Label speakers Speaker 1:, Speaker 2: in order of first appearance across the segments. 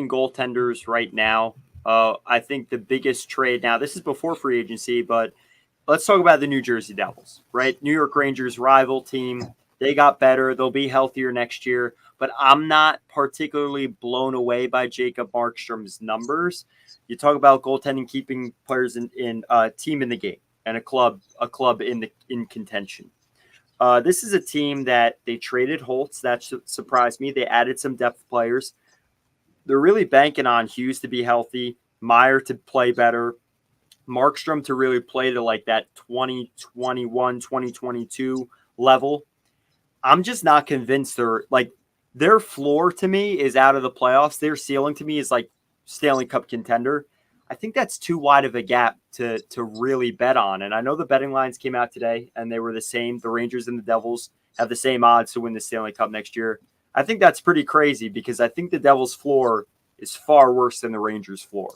Speaker 1: talking goaltenders right now, I think the biggest trade now, this is before free agency, but let's talk about the New Jersey Devils, right? New York Rangers rival team. They got better. They'll be healthier next year. But I'm not particularly blown away by Jacob Markstrom's numbers. You talk about goaltending keeping players in a team in the game and a club in contention. This is a team that they traded Holtz. That surprised me. They added some depth players. They're really banking on Hughes to be healthy, Meyer to play better, Markstrom to really play to like that 2021, 2022 level. I'm just not convinced they're like their floor to me is out of the playoffs. Their ceiling to me is like Stanley Cup contender. I think that's too wide of a gap to really bet on. And I know the betting lines came out today and they were the same. The Rangers and the Devils have the same odds to win the Stanley Cup next year. I think that's pretty crazy because I think the Devils' floor is far worse than the Rangers' floor.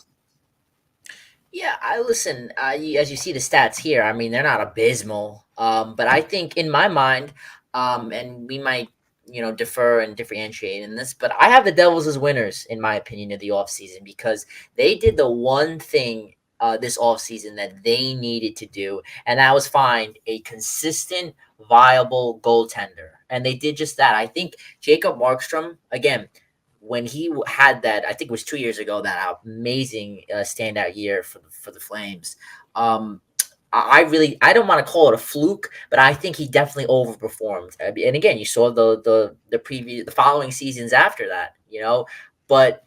Speaker 2: Yeah, I listen. As you see the stats here, I mean they're not abysmal, but I think in my mind, and we might defer and differentiate in this, but I have the Devils as winners in my opinion of the offseason because they did the one thing this offseason that they needed to do, and that was find a consistent, viable goaltender, and they did just that. I think Jacob Markstrom again when he had that, I think it was 2 years ago, that amazing standout year for the Flames. Um, I don't want to call it a fluke, but I think he definitely overperformed. And again, you saw the following seasons after that, but.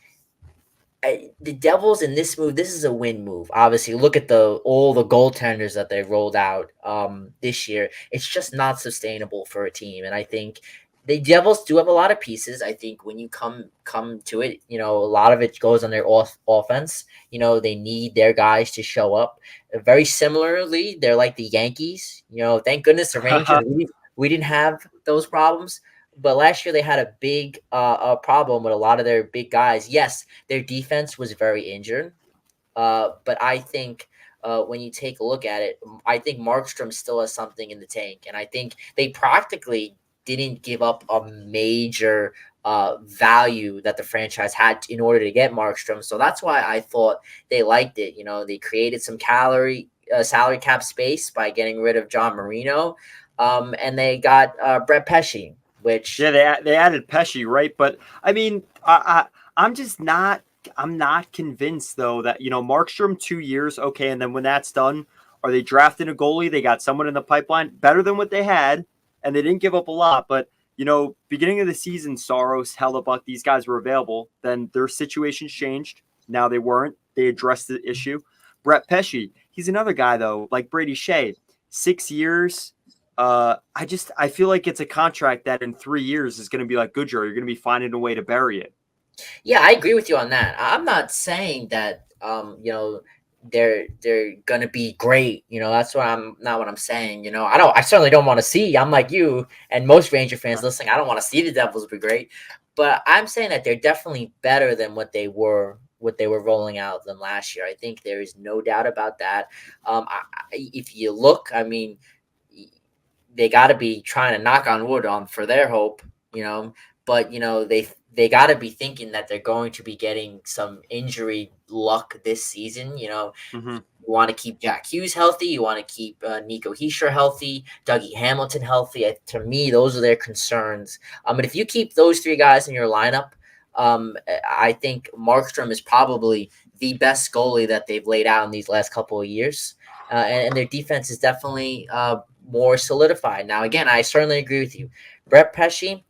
Speaker 2: The Devils in this move, this is a win move. Obviously, look at all the goaltenders that they rolled out this year. It's just not sustainable for a team, and I think the Devils do have a lot of pieces. I think when you come to it, a lot of it goes on their offense. They need their guys to show up. Very similarly, they're like the Yankees. Thank goodness the Rangers we didn't have those problems. But last year they had a big a problem with a lot of their big guys. Yes, their defense was very injured, but I think when you take a look at it, I think Markstrom still has something in the tank, and I think they practically didn't give up a major value that the franchise had in order to get Markstrom. So that's why I thought they liked it. They created some salary cap space by getting rid of John Marino, and they got Brett Pesce. Which
Speaker 1: they added Pesce, right? But I mean, I'm just not. I'm not convinced though that Markstrom 2 years, okay, and then when that's done, are they drafting a goalie? They got someone in the pipeline better than what they had, and they didn't give up a lot. But beginning of the season, Saros, Hellebuck, these guys were available. Then their situations changed. Now they weren't. They addressed the issue. Brett Pesce, he's another guy though, like Brady Shea, 6 years. I feel like it's a contract that in 3 years is going to be like Goodyear. You're going to be finding a way to bury it.
Speaker 2: Yeah, I agree with you on that. I'm not saying that they're gonna be great. That's what I'm not what I'm saying. I certainly don't want to see. I'm like you and most Ranger fans listening. I don't want to see the Devils be great, but I'm saying that they're definitely better than what they were rolling out than last year. I think there is no doubt about that. If you look, I mean, they got to be trying to knock on wood on for their hope, but they got to be thinking that they're going to be getting some injury luck this season.
Speaker 1: Mm-hmm.
Speaker 2: You want to keep Jack Hughes healthy. You want to keep Nico Hischier healthy, Dougie Hamilton healthy. To me, those are their concerns. But if you keep those three guys in your lineup, I think Markstrom is probably the best goalie that they've laid out in these last couple of years. And their defense is definitely more solidified. Now, again, I certainly agree with you. Brett Pesce,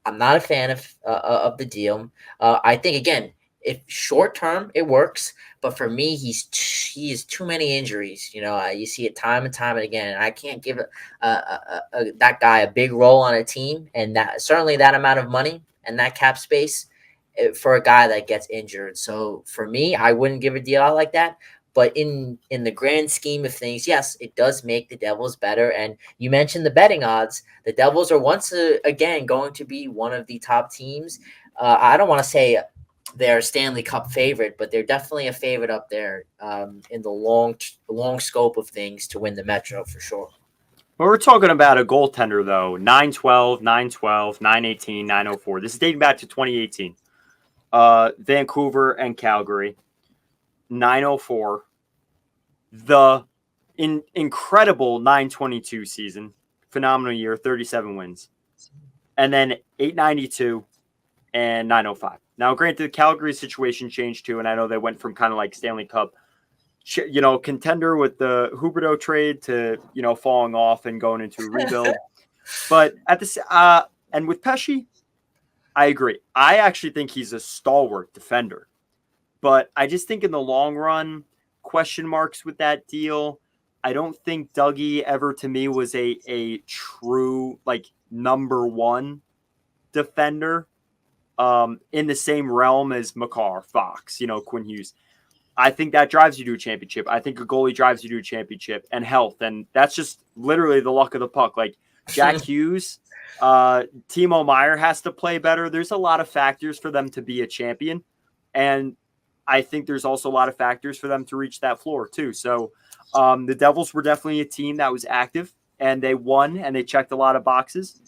Speaker 2: I'm not a fan of the deal. I think, again, if short term it works, but for me, he has too many injuries. You see it time and time and again. And I can't give that guy a big role on a team, and that certainly that amount of money and that cap space for a guy that gets injured. So for me, I wouldn't give a deal out like that. But in the grand scheme of things, yes, it does make the Devils better. And you mentioned the betting odds. The Devils are once again going to be one of the top teams. I don't want to say they're a Stanley Cup favorite, but they're definitely a favorite up there in the long scope of things to win the Metro for sure.
Speaker 1: Well, we're talking about a goaltender, though. 912, 912, 918, 904. This is dating back to 2018. Vancouver and Calgary, 904. The incredible 922 season, phenomenal year, 37 wins. And then 892 and 905. Now, granted, the Calgary situation changed too, and I know they went from kind of like Stanley Cup, contender with the Huberdeau trade to, falling off and going into a rebuild. But at this, and with Pesce, I agree. I actually think he's a stalwart defender. But I just think in the long run, question marks with that deal. I don't think Dougie ever to me was a true number one defender in the same realm as Makar, Fox, Quinn Hughes. I think that drives you to a championship. I think a goalie drives you to a championship and health. And that's just literally the luck of the puck. Like Jack Hughes, Timo Meier has to play better. There's a lot of factors for them to be a champion. And I think there's also a lot of factors for them to reach that floor too. So the Devils were definitely a team that was active and they won and they checked a lot of boxes.